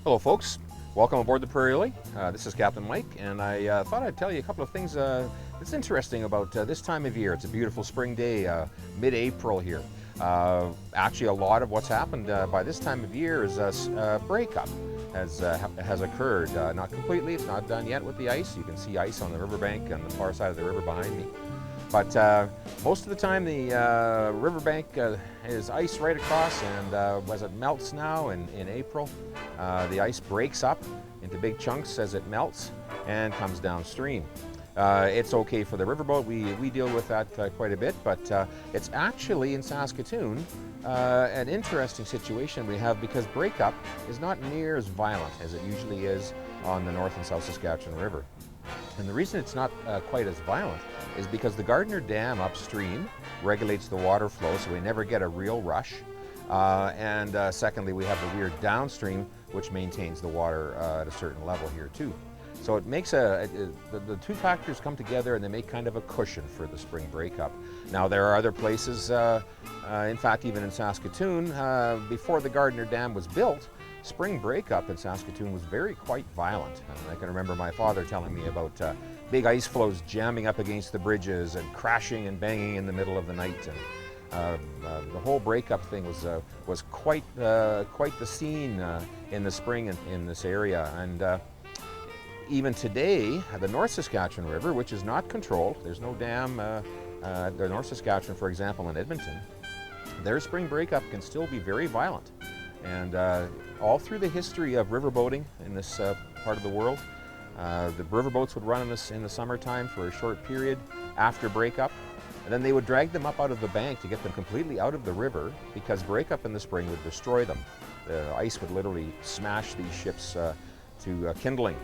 Hello folks, welcome aboard the Prairie Lily. This is Captain Mike, and I thought I'd tell you a couple of things that's interesting about this time of year. It's a beautiful spring day, mid-April here. Actually, a lot of what's happened by this time of year is a breakup has occurred. Not completely, it's not done yet with the ice. You can see ice on the riverbank on the far side of the river behind me. But most of the time the riverbank is ice right across, and as it melts now in April, the ice breaks up into big chunks as it melts and comes downstream. It's okay for the riverboat. We deal with that quite a bit, but it's actually in Saskatoon an interesting situation we have, because breakup is not near as violent as it usually is on the North and South Saskatchewan River. And the reason it's not quite as violent is because the Gardner Dam upstream regulates the water flow, so we never get a real rush. And secondly, we have the weir downstream, which maintains the water at a certain level here too. So it makes the two factors come together, and they make kind of a cushion for the spring breakup. Now there are other places, in fact even in Saskatoon, before the Gardner Dam was built, spring breakup in Saskatoon was quite violent. I can remember my father telling me about big ice floes jamming up against the bridges and crashing and banging in the middle of the night. And the whole breakup thing was quite the scene in the spring in this area. And even today, the North Saskatchewan River, which is not controlled, there's no dam, the North Saskatchewan, for example, in Edmonton, their spring breakup can still be very violent. And all through the history of riverboating in this part of the world, the riverboats would run in the summertime for a short period after breakup, and then they would drag them up out of the bank to get them completely out of the river, because breakup in the spring would destroy them. The ice would literally smash these ships to kindling.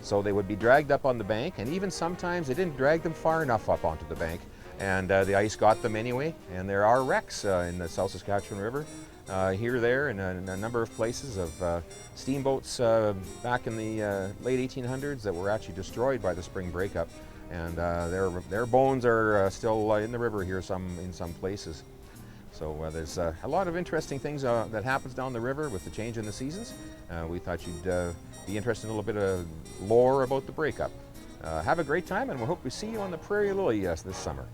So they would be dragged up on the bank, and even sometimes they didn't drag them far enough up onto the bank, and the ice got them anyway. And there are wrecks in the South Saskatchewan River, here, there, and in a number of places of steamboats back in the late 1800s that were actually destroyed by the spring breakup. And their bones are still in the river here in some places. So there's a lot of interesting things that happens down the river with the change in the seasons. We thought you'd be interested in a little bit of lore about the breakup. Have a great time, and we hope we see you on the Prairie Lily this summer.